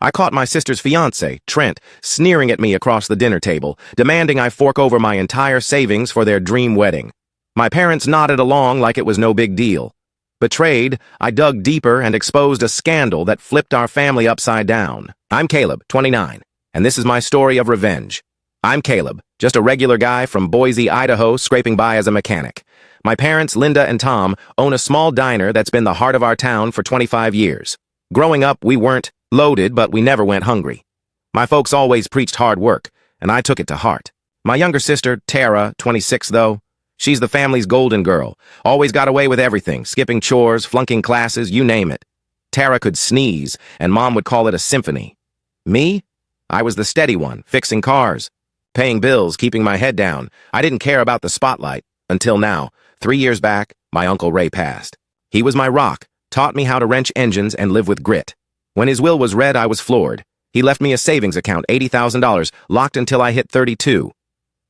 I caught my sister's fiancé, Trent, sneering at me across the dinner table, demanding I fork over my entire savings for their dream wedding. My parents nodded along like it was no big deal. Betrayed, I dug deeper and exposed a scandal that flipped our family upside down. I'm Caleb, 29, and this is my story of revenge. I'm Caleb, just a regular guy from Boise, Idaho, scraping by as a mechanic. My parents, Linda and Tom, own a small diner that's been the heart of our town for 25 years. Growing up, we weren't loaded, but we never went hungry. My folks always preached hard work, and I took it to heart. My younger sister, Tara, 26 though, she's the family's golden girl. Always got away with everything, skipping chores, flunking classes, you name it. Tara could sneeze, and Mom would call it a symphony. Me? I was the steady one, fixing cars, paying bills, keeping my head down. I didn't care about the spotlight, until now. 3 years back, my Uncle Ray passed. He was my rock, taught me how to wrench engines and live with grit. When his will was read, I was floored. He left me a savings account, $80,000, locked until I hit 32.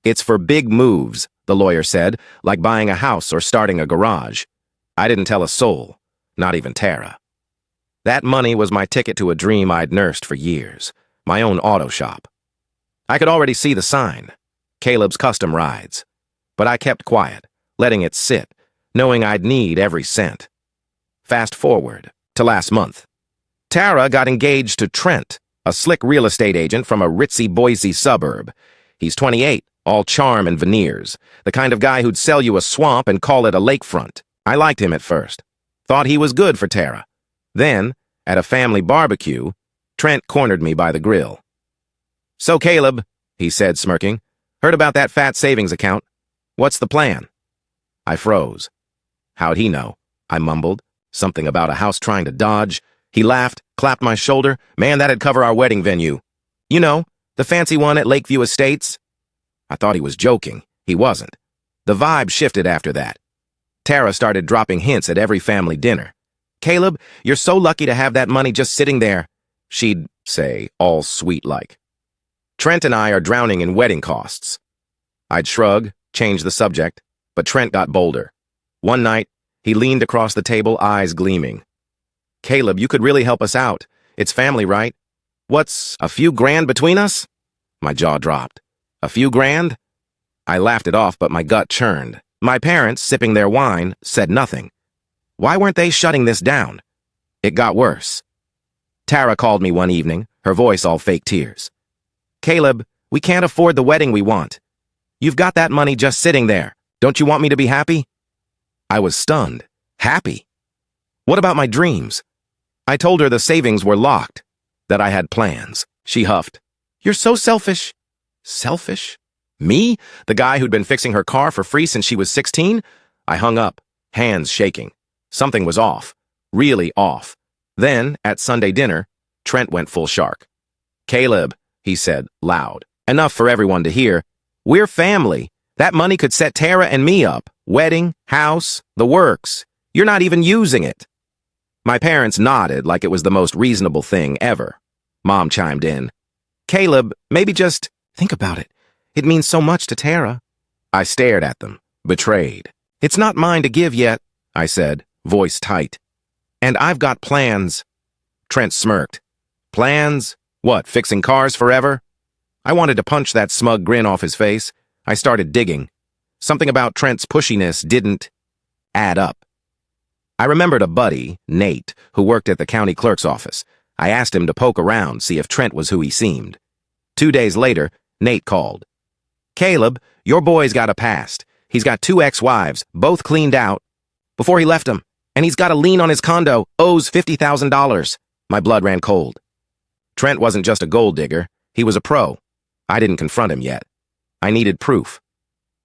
It's for big moves, the lawyer said, like buying a house or starting a garage. I didn't tell a soul, not even Tara. That money was my ticket to a dream I'd nursed for years, my own auto shop. I could already see the sign, Caleb's Custom Rides. But I kept quiet, letting it sit, knowing I'd need every cent. Fast forward to last month. Tara got engaged to Trent, a slick real estate agent from a ritzy Boise suburb. He's 28, all charm and veneers, the kind of guy who'd sell you a swamp and call it a lakefront. I liked him at first. Thought he was good for Tara. Then, at a family barbecue, Trent cornered me by the grill. "So, Caleb," he said, smirking, "heard about that fat savings account. What's the plan?" I froze. How'd he know? I mumbled. Something about a house trying to dodge. He laughed, clapped my shoulder. "Man, that'd cover our wedding venue. You know, the fancy one at Lakeview Estates." I thought he was joking. He wasn't. The vibe shifted after that. Tara started dropping hints at every family dinner. "Caleb, you're so lucky to have that money just sitting there," she'd say, all sweet-like. "Trent and I are drowning in wedding costs." I'd shrug, change the subject, but Trent got bolder. One night, he leaned across the table, eyes gleaming. "Caleb, you could really help us out. It's family, right? What's a few grand between us?" My jaw dropped. "A few grand?" I laughed it off, but my gut churned. My parents, sipping their wine, said nothing. Why weren't they shutting this down? It got worse. Tara called me one evening, her voice all fake tears. "Caleb, we can't afford the wedding we want. You've got that money just sitting there. Don't you want me to be happy?" I was stunned. Happy? What about my dreams? I told her the savings were locked, that I had plans. She huffed. "You're so selfish." Selfish? Me? The guy who'd been fixing her car for free since she was 16? I hung up, hands shaking. Something was off. Really off. Then, at Sunday dinner, Trent went full shark. "Caleb," he said, loud, enough for everyone to hear, "we're family. That money could set Tara and me up. Wedding, house, the works. You're not even using it." My parents nodded like it was the most reasonable thing ever. Mom chimed in. "Caleb, maybe just think about it. It means so much to Tara." I stared at them, betrayed. "It's not mine to give yet," I said, voice tight. "And I've got plans." Trent smirked. "Plans? What, fixing cars forever?" I wanted to punch that smug grin off his face. I started digging. Something about Trent's pushiness didn't add up. I remembered a buddy, Nate, who worked at the county clerk's office. I asked him to poke around, see if Trent was who he seemed. 2 days later, Nate called. "Caleb, your boy's got a past. He's got 2 ex-wives, both cleaned out before he left them, and he's got a lien on his condo, owes $50,000. My blood ran cold. Trent wasn't just a gold digger. He was a pro. I didn't confront him yet. I needed proof.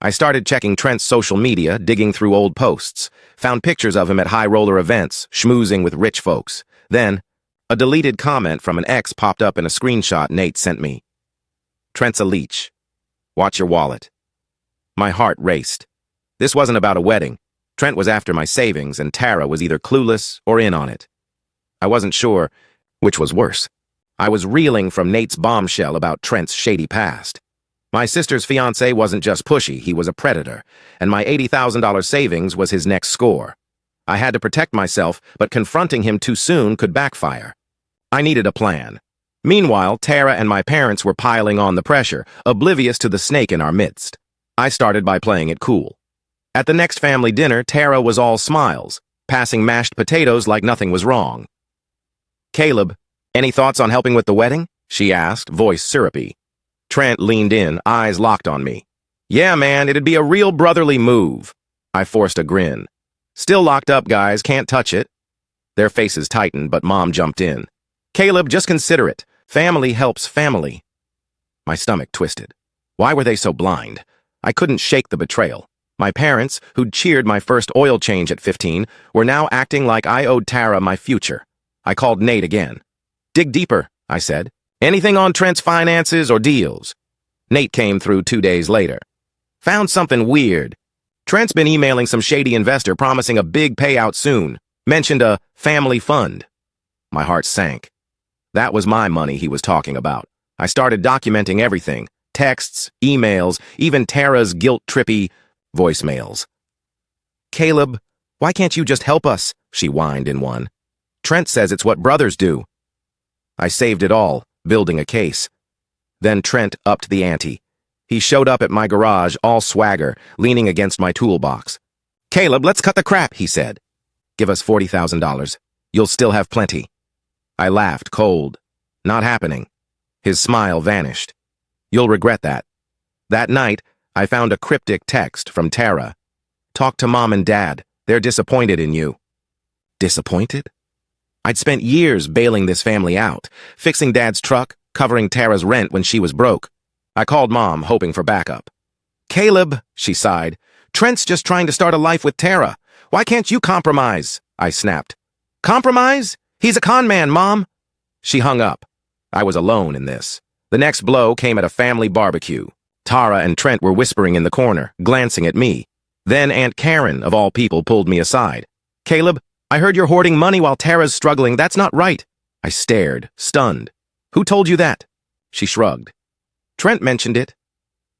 I started checking Trent's social media, digging through old posts, found pictures of him at high-roller events, schmoozing with rich folks. Then, a deleted comment from an ex popped up in a screenshot Nate sent me. "Trent's a leech. Watch your wallet." My heart raced. This wasn't about a wedding. Trent was after my savings, and Tara was either clueless or in on it. I wasn't sure which was worse. I was reeling from Nate's bombshell about Trent's shady past. My sister's fiancé wasn't just pushy, he was a predator, and my $80,000 savings was his next score. I had to protect myself, but confronting him too soon could backfire. I needed a plan. Meanwhile, Tara and my parents were piling on the pressure, oblivious to the snake in our midst. I started by playing it cool. At the next family dinner, Tara was all smiles, passing mashed potatoes like nothing was wrong. "Caleb, any thoughts on helping with the wedding?" she asked, voice syrupy. Trent leaned in, eyes locked on me. "Yeah, man, it'd be a real brotherly move." I forced a grin. "Still locked up, guys, can't touch it." Their faces tightened, but Mom jumped in. "Caleb, just consider it. Family helps family." My stomach twisted. Why were they so blind? I couldn't shake the betrayal. My parents, who'd cheered my first oil change at 15, were now acting like I owed Tara my future. I called Nate again. "Dig deeper," I said. "Anything on Trent's finances or deals?" Nate came through 2 days later. "Found something weird. Trent's been emailing some shady investor promising a big payout soon. Mentioned a family fund." My heart sank. That was my money he was talking about. I started documenting everything. Texts, emails, even Tara's guilt-trippy voicemails. "Caleb, why can't you just help us?" she whined in one. "Trent says it's what brothers do." I saved it all, building a case. Then Trent upped the ante. He showed up at my garage, all swagger, leaning against my toolbox. "Caleb, let's cut the crap," he said. "Give us $40,000. You'll still have plenty." I laughed, cold. Not happening. His smile vanished. "You'll regret that." That night, I found a cryptic text from Tara. "Talk to Mom and Dad. They're disappointed in you." Disappointed? I'd spent years bailing this family out, fixing Dad's truck, covering Tara's rent when she was broke. I called Mom, hoping for backup. "Caleb," she sighed, "Trent's just trying to start a life with Tara. Why can't you compromise?" I snapped. "Compromise? He's a con man, Mom." She hung up. I was alone in this. The next blow came at a family barbecue. Tara and Trent were whispering in the corner, glancing at me. Then Aunt Karen, of all people, pulled me aside. "Caleb, I heard you're hoarding money while Tara's struggling. That's not right." I stared, stunned. "Who told you that?" She shrugged. "Trent mentioned it."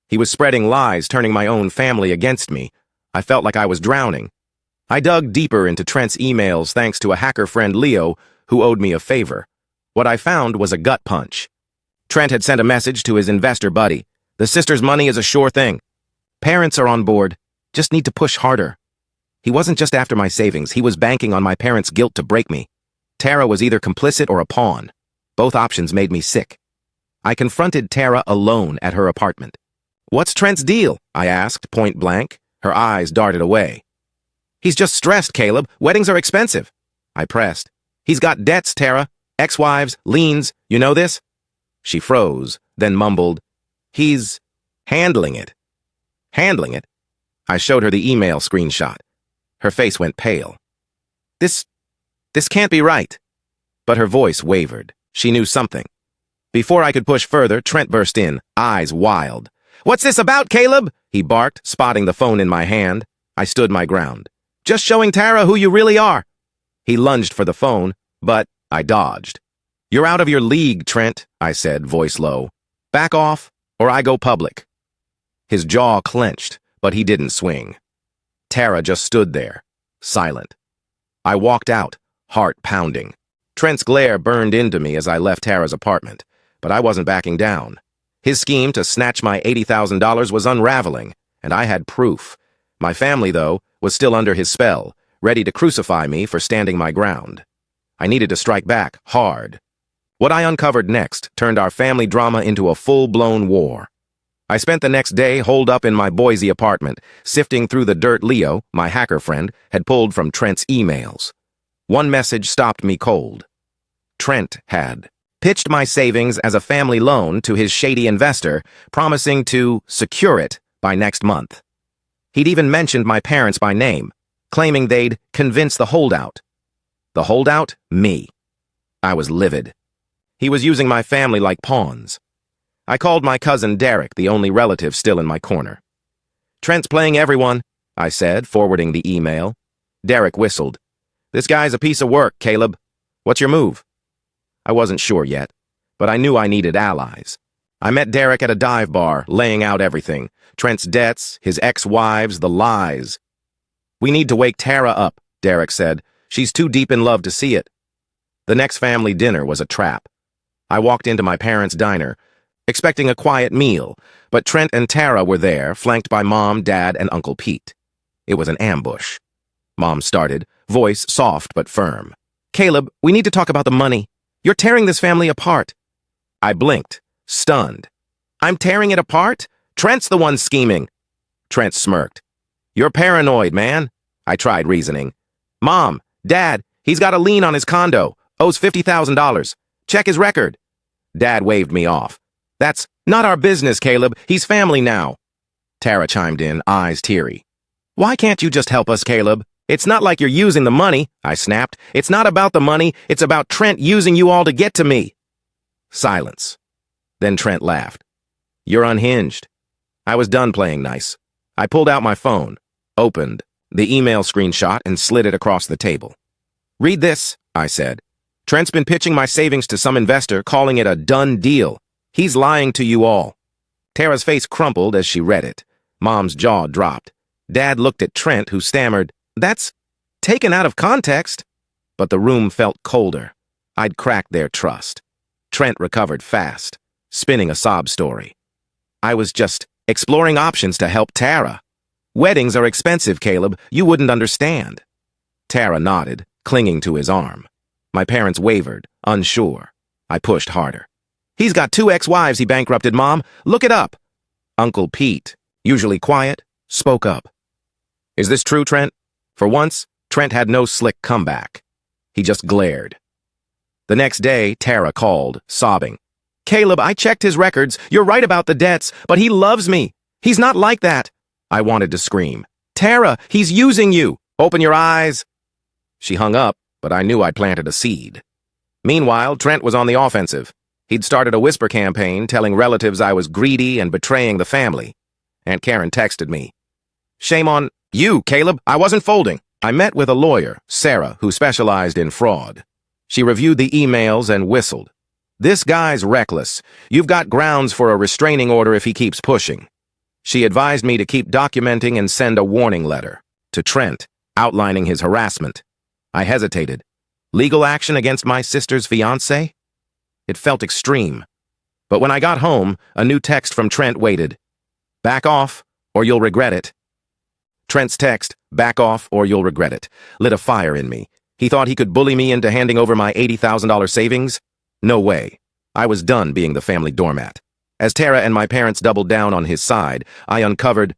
He was spreading lies, turning my own family against me. I felt like I was drowning. I dug deeper into Trent's emails thanks to a hacker friend, Leo, who owed me a favor. What I found was a gut punch. Trent had sent a message to his investor buddy. "The sister's money is a sure thing. Parents are on board. Just need to push harder." He wasn't just after my savings. He was banking on my parents' guilt to break me. Tara was either complicit or a pawn. Both options made me sick. I confronted Tara alone at her apartment. "What's Trent's deal?" I asked, point blank. Her eyes darted away. "He's just stressed, Caleb. Weddings are expensive." I pressed. "He's got debts, Tara. Ex-wives, liens. You know this?" She froze, then mumbled, "He's handling it." Handling it? I showed her the email screenshot. Her face went pale. This can't be right." But her voice wavered. She knew something. Before I could push further, Trent burst in, eyes wild. "What's this about, Caleb?" he barked, spotting the phone in my hand. I stood my ground. "Just showing Tara who you really are." He lunged for the phone, but I dodged. "You're out of your league, Trent," I said, voice low. "Back off, or I go public." His jaw clenched, but he didn't swing. Tara just stood there, silent. I walked out, heart pounding. Trent's glare burned into me as I left Tara's apartment, but I wasn't backing down. His scheme to snatch my $80,000 was unraveling, and I had proof. My family, though, was still under his spell, ready to crucify me for standing my ground. I needed to strike back, hard. What I uncovered next turned our family drama into a full-blown war. I spent the next day holed up in my Boise apartment, sifting through the dirt Leo, my hacker friend, had pulled from Trent's emails. One message stopped me cold. Trent had pitched my savings as a family loan to his shady investor, promising to secure it by next month. He'd even mentioned my parents by name, claiming they'd convince the holdout. The holdout? Me. I was livid. He was using my family like pawns. I called my cousin Derek, the only relative still in my corner. "Trent's playing everyone," I said, forwarding the email. Derek whistled. "This guy's a piece of work, Caleb. What's your move?" I wasn't sure yet, but I knew I needed allies. I met Derek at a dive bar, laying out everything. Trent's debts, his ex-wives, the lies. "We need to wake Tara up," Derek said. "She's too deep in love to see it." The next family dinner was a trap. I walked into my parents' diner, expecting a quiet meal, but Trent and Tara were there, flanked by Mom, Dad, and Uncle Pete. It was an ambush. Mom started, voice soft but firm. "Caleb, we need to talk about the money. You're tearing this family apart." I blinked, stunned. "I'm tearing it apart? Trent's the one scheming." Trent smirked. "You're paranoid, man." I tried reasoning. "Mom, Dad, he's got a lien on his condo, owes $50,000. Check his record." Dad waved me off. "That's not our business, Caleb. He's family now." Tara chimed in, eyes teary. "Why can't you just help us, Caleb? It's not like you're using the money," I snapped. "It's not about the money. It's about Trent using you all to get to me." Silence. Then Trent laughed. "You're unhinged." I was done playing nice. I pulled out my phone, opened the email screenshot, and slid it across the table. "Read this," I said. "Trent's been pitching my savings to some investor, calling it a done deal. He's lying to you all." Tara's face crumpled as she read it. Mom's jaw dropped. Dad looked at Trent, who stammered, "That's taken out of context." But the room felt colder. I'd cracked their trust. Trent recovered fast, spinning a sob story. "I was just exploring options to help Tara. Weddings are expensive, Caleb. You wouldn't understand." Tara nodded, clinging to his arm. My parents wavered, unsure. I pushed harder. "He's got 2 ex-wives he bankrupted, Mom. Look it up." Uncle Pete, usually quiet, spoke up. "Is this true, Trent?" For once, Trent had no slick comeback. He just glared. The next day, Tara called, sobbing. "Caleb, I checked his records. You're right about the debts, but he loves me. He's not like that." I wanted to scream. "Tara, he's using you. Open your eyes." She hung up, but I knew I'd planted a seed. Meanwhile, Trent was on the offensive. He'd started a whisper campaign telling relatives I was greedy and betraying the family. Aunt Karen texted me. "Shame on you, Caleb. I wasn't folding." I met with a lawyer, Sarah, who specialized in fraud. She reviewed the emails and whistled. "This guy's reckless. You've got grounds for a restraining order if he keeps pushing." She advised me to keep documenting and send a warning letter to Trent, outlining his harassment. I hesitated. Legal action against my sister's fiancé? It felt extreme. But when I got home, a new text from Trent waited. "Back off, or you'll regret it." Trent's text, "Back off, or you'll regret it," lit a fire in me. He thought he could bully me into handing over my $80,000 savings? No way. I was done being the family doormat. As Tara and my parents doubled down on his side, I uncovered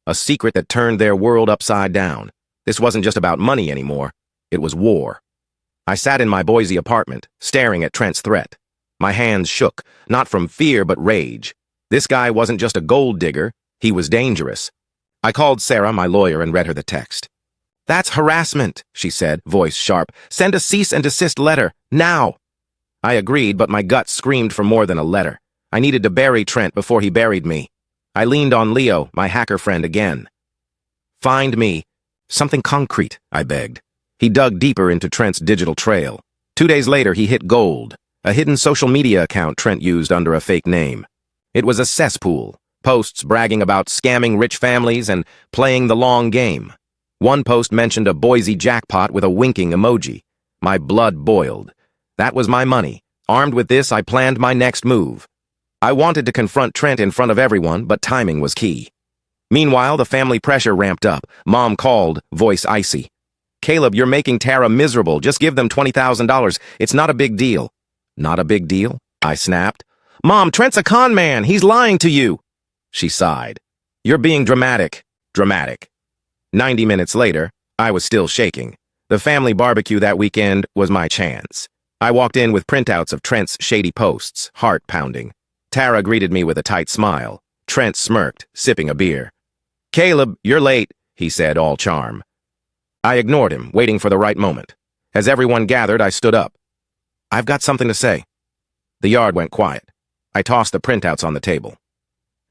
a secret that turned their world upside down. This wasn't just about money anymore. It was war. I sat in my Boise apartment, staring at Trent's threat. My hands shook, not from fear but rage. This guy wasn't just a gold digger, he was dangerous. I called Sarah, my lawyer, and read her the text. "That's harassment," she said, voice sharp. "Send a cease and desist letter, now." I agreed, but my gut screamed for more than a letter. I needed to bury Trent before he buried me. I leaned on Leo, my hacker friend, again. "Find me something concrete," I begged. He dug deeper into Trent's digital trail. 2 days later, he hit gold, a hidden social media account Trent used under a fake name. It was a cesspool, posts bragging about scamming rich families and playing the long game. One post mentioned a Boise jackpot with a winking emoji. My blood boiled. That was my money. Armed with this, I planned my next move. I wanted to confront Trent in front of everyone, but timing was key. Meanwhile, the family pressure ramped up. Mom called, voice icy. "Caleb, you're making Tara miserable. Just give them $20,000. It's not a big deal." "Not a big deal?" I snapped. "Mom, Trent's a con man. He's lying to you." She sighed. "You're being dramatic." Dramatic. 90 minutes later, I was still shaking. The family barbecue that weekend was my chance. I walked in with printouts of Trent's shady posts, heart pounding. Tara greeted me with a tight smile. Trent smirked, sipping a beer. "Caleb, you're late," he said, all charm. I ignored him, waiting for the right moment. As everyone gathered, I stood up. "I've got something to say." The yard went quiet. I tossed the printouts on the table.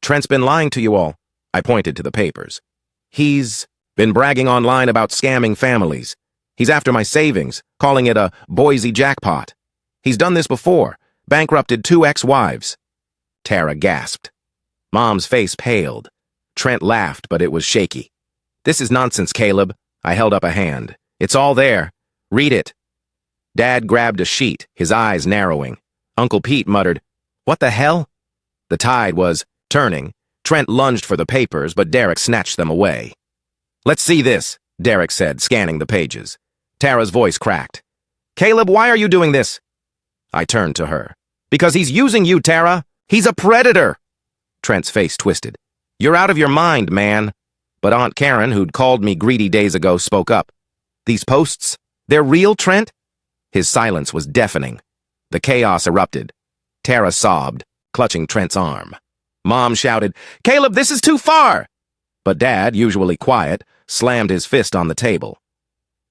"Trent's been lying to you all." I pointed to the papers. "He's been bragging online about scamming families. He's after my savings, calling it a Boise jackpot. He's done this before, bankrupted 2 ex-wives." Tara gasped. Mom's face paled. Trent laughed, but it was shaky. "This is nonsense, Caleb." I held up a hand. "It's all there. Read it." Dad grabbed a sheet, his eyes narrowing. Uncle Pete muttered, "What the hell?" The tide was turning. Trent lunged for the papers, but Derek snatched them away. "Let's see this," Derek said, scanning the pages. Tara's voice cracked. "Caleb, why are you doing this?" I turned to her. "Because he's using you, Tara. He's a predator." Trent's face twisted. "You're out of your mind, man." But Aunt Karen, who'd called me greedy days ago, spoke up. "These posts, they're real, Trent?" His silence was deafening. The chaos erupted. Tara sobbed, clutching Trent's arm. Mom shouted, "Caleb, this is too far!" But Dad, usually quiet, slammed his fist on the table.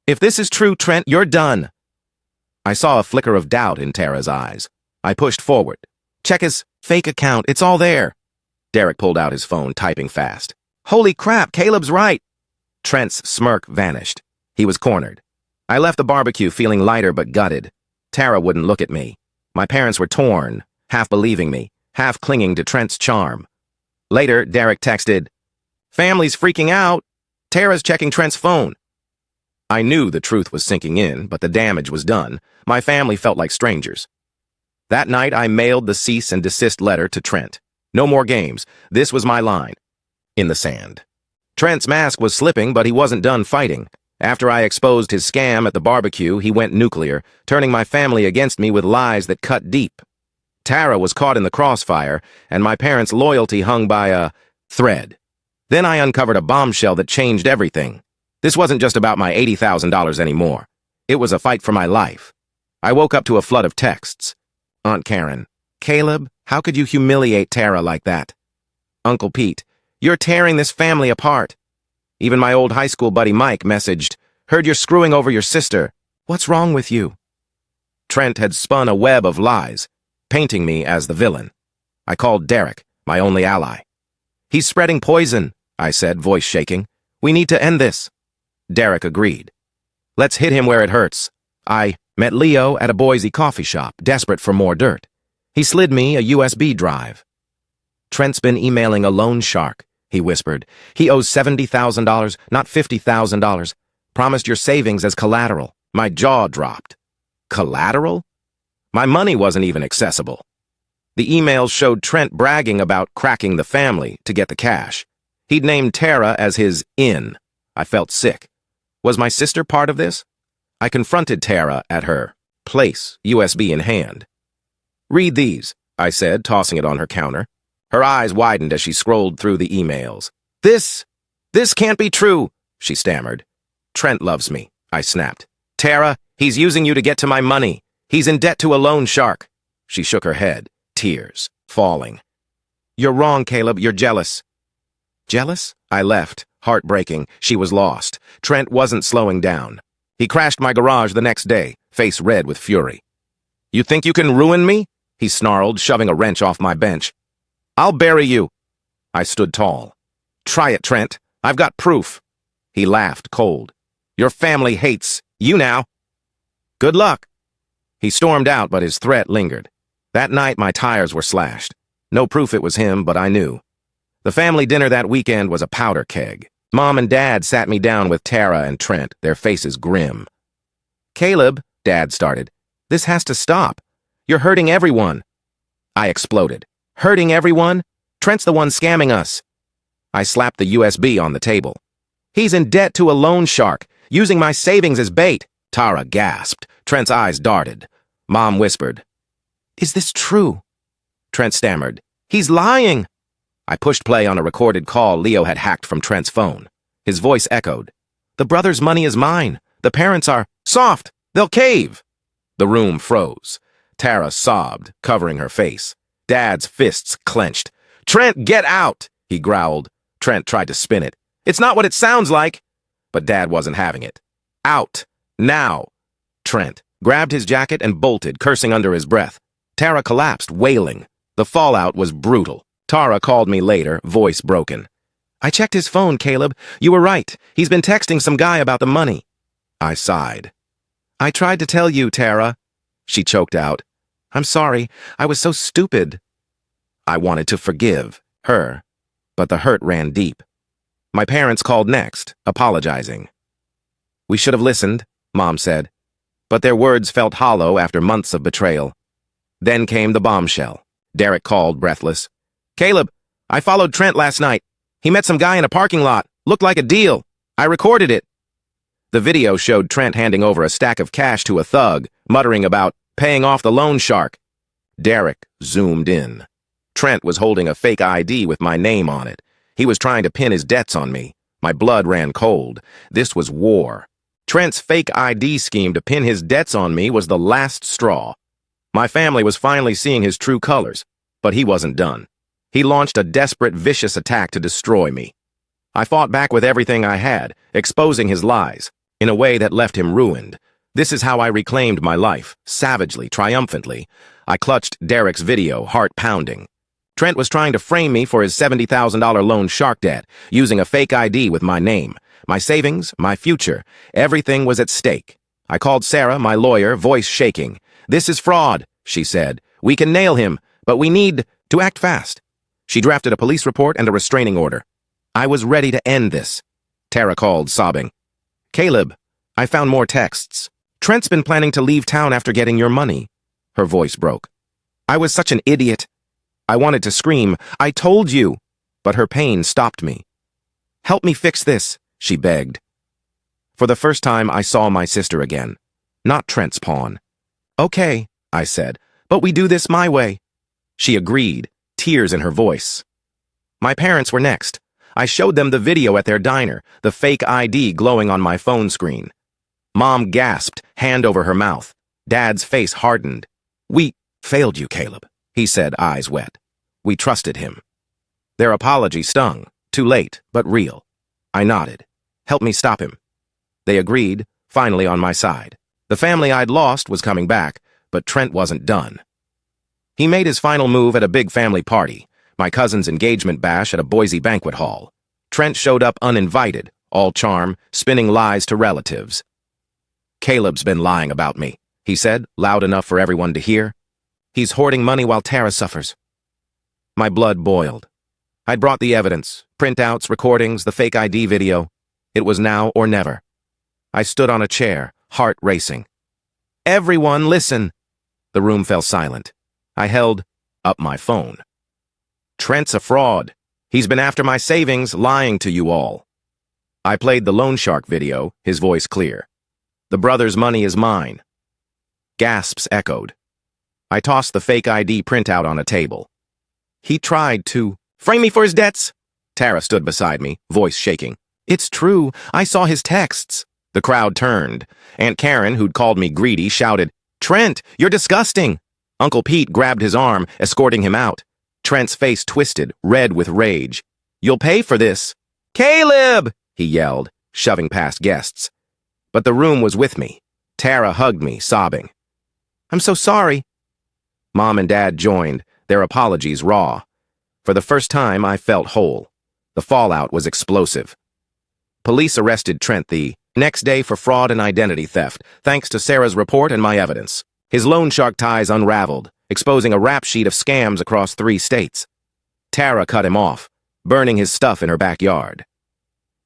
"If this is true, Trent, you're done." I saw a flicker of doubt in Tara's eyes. I pushed forward. "Check his fake account. It's all there." Derek pulled out his phone, typing fast. "Holy crap, Caleb's right." Trent's smirk vanished. He was cornered. I left the barbecue feeling lighter but gutted. Tara wouldn't look at me. My parents were torn, half believing me, half clinging to Trent's charm. Later, Derek texted, "Family's freaking out. Tara's checking Trent's phone." I knew the truth was sinking in, but the damage was done. My family felt like strangers. That night, I mailed the cease and desist letter to Trent. No more games. This was my line. In the sand. Trent's mask was slipping, but he wasn't done fighting. After I exposed his scam at the barbecue, he went nuclear, turning my family against me with lies that cut deep. Tara was caught in the crossfire, and my parents' loyalty hung by a thread. Then I uncovered a bombshell that changed everything. This wasn't just about my $80,000 anymore. It was a fight for my life. I woke up to a flood of texts. Aunt Karen, "Caleb, how could you humiliate Tara like that?" Uncle Pete, "You're tearing this family apart." Even my old high school buddy Mike messaged, "Heard you're screwing over your sister. What's wrong with you?" Trent had spun a web of lies, painting me as the villain. I called Derek, my only ally. "He's spreading poison," I said, voice shaking. "We need to end this." Derek agreed. "Let's hit him where it hurts." I met Leo at a Boise coffee shop, desperate for more dirt. He slid me a USB drive. "Trent's been emailing a loan shark," he whispered. "He owes $70,000, not $50,000. Promised your savings as collateral." My jaw dropped. Collateral? My money wasn't even accessible. The emails showed Trent bragging about cracking the family to get the cash. He'd named Tara as his in. I felt sick. Was my sister part of this? I confronted Tara at her place, USB in hand. "Read these," I said, tossing it on her counter. Her eyes widened as she scrolled through the emails. This can't be true," she stammered. "Trent loves me," I snapped. "Tara, he's using you to get to my money. He's in debt to a loan shark." She shook her head, tears falling. "You're wrong, Caleb. You're jealous." Jealous? I left, heartbreaking. She was lost. Trent wasn't slowing down. He crashed my garage the next day, face red with fury. "You think you can ruin me?" he snarled, shoving a wrench off my bench. "I'll bury you." I stood tall. "Try it, Trent. I've got proof." He laughed, cold. "Your family hates you now." "Good luck." He stormed out, but his threat lingered. That night, my tires were slashed. No proof it was him, but I knew. The family dinner that weekend was a powder keg. Mom and Dad sat me down with Tara and Trent, their faces grim. "Caleb," Dad started, "this has to stop. You're hurting everyone." I exploded. "Hurting everyone? Trent's the one scamming us." I slapped the USB on the table. "He's in debt to a loan shark, using my savings as bait." Tara gasped. Trent's eyes darted. Mom whispered, "Is this true?" Trent stammered, "He's lying." I pushed play on a recorded call Leo had hacked from Trent's phone. His voice echoed, "The brother's money is mine. The parents are soft. They'll cave." The room froze. Tara sobbed, covering her face. Dad's fists clenched. "Trent, get out!" he growled. Trent tried to spin it. "It's not what it sounds like." But Dad wasn't having it. "Out. Now." Trent grabbed his jacket and bolted, cursing under his breath. Tara collapsed, wailing. The fallout was brutal. Tara called me later, voice broken. "I checked his phone, Caleb. You were right. He's been texting some guy about the money." I sighed. "I tried to tell you, Tara." She choked out. "I'm sorry. I was so stupid." I wanted to forgive her, but the hurt ran deep. My parents called next, apologizing. "We should have listened," Mom said. But their words felt hollow after months of betrayal. Then came the bombshell. Derek called, breathless. "Caleb, I followed Trent last night. He met some guy in a parking lot. Looked like a deal. I recorded it." The video showed Trent handing over a stack of cash to a thug, muttering about paying off the loan shark. Derek zoomed in. Trent was holding a fake ID with my name on it. He was trying to pin his debts on me. My blood ran cold. This was war. Trent's fake ID scheme to pin his debts on me was the last straw. My family was finally seeing his true colors, but he wasn't done. He launched a desperate, vicious attack to destroy me. I fought back with everything I had, exposing his lies, in a way that left him ruined. This is how I reclaimed my life, savagely, triumphantly. I clutched Derek's video, heart pounding. Trent was trying to frame me for his $70,000 loan shark debt, using a fake ID with my name. My savings, my future, everything was at stake. I called Sarah, my lawyer, voice shaking. "This is fraud," she said. "We can nail him, but we need to act fast." She drafted a police report and a restraining order. I was ready to end this. Tara called, sobbing. "Caleb, I found more texts. Trent's been planning to leave town after getting your money." Her voice broke. "I was such an idiot." I wanted to scream, "I told you," but her pain stopped me. "Help me fix this," she begged. For the first time, I saw my sister again, not Trent's pawn. "Okay," I said, "but we do this my way." She agreed, tears in her voice. My parents were next. I showed them the video at their diner, the fake ID glowing on my phone screen. Mom gasped, hand over her mouth. Dad's face hardened. "We failed you, Caleb," he said, eyes wet. We trusted him. Their apology stung, too late, but real. I nodded. "Help me stop him." They agreed, finally on my side. The family I'd lost was coming back, but Trent wasn't done. He made his final move at a big family party, my cousin's engagement bash at a Boise banquet hall. Trent showed up uninvited, all charm, spinning lies to relatives. "Caleb's been lying about me," he said, loud enough for everyone to hear. "He's hoarding money while Tara suffers." My blood boiled. I'd brought the evidence, printouts, recordings, the fake ID video. It was now or never. I stood on a chair, heart racing. "Everyone, listen!" The room fell silent. I held up my phone. "Trent's a fraud. He's been after my savings, lying to you all." I played the loan shark video, his voice clear. "The brother's money is mine." Gasps echoed. I tossed the fake ID printout on a table. "He tried to frame me for his debts." Tara stood beside me, voice shaking. "It's true. I saw his texts." The crowd turned. Aunt Karen, who'd called me greedy, shouted, "Trent, you're disgusting!" Uncle Pete grabbed his arm, escorting him out. Trent's face twisted, red with rage. "You'll pay for this." "Caleb!" he yelled, shoving past guests. But the room was with me. Tara hugged me, sobbing. "I'm so sorry." Mom and Dad joined, their apologies raw. For the first time, I felt whole. The fallout was explosive. Police arrested Trent the next day for fraud and identity theft, thanks to Sarah's report and my evidence. His loan shark ties unraveled, exposing a rap sheet of scams across 3 states. Tara cut him off, burning his stuff in her backyard.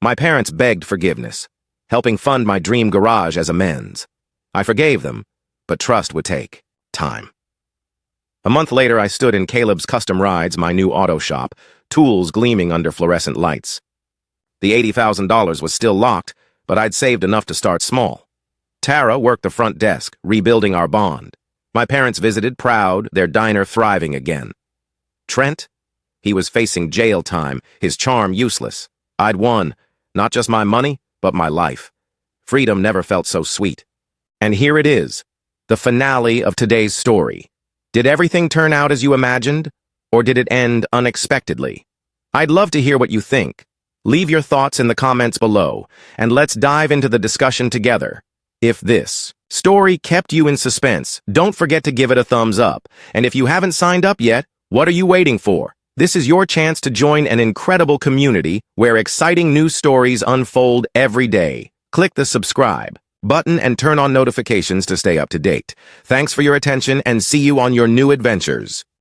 My parents begged forgiveness, helping fund my dream garage as amends. I forgave them, but trust would take time. A month later, I stood in Caleb's Custom Rides, my new auto shop, tools gleaming under fluorescent lights. The $80,000 was still locked, but I'd saved enough to start small. Tara worked the front desk, rebuilding our bond. My parents visited, proud, their diner thriving again. Trent? He was facing jail time, his charm useless. I'd won, not just my money, but my life. Freedom never felt so sweet. And here it is, the finale of today's story. Did everything turn out as you imagined, or did it end unexpectedly? I'd love to hear what you think. Leave your thoughts in the comments below, and let's dive into the discussion together. If this story kept you in suspense, don't forget to give it a thumbs up. And if you haven't signed up yet, what are you waiting for? This is your chance to join an incredible community where exciting new stories unfold every day. Click the subscribe button and turn on notifications to stay up to date. Thanks for your attention and see you on your new adventures.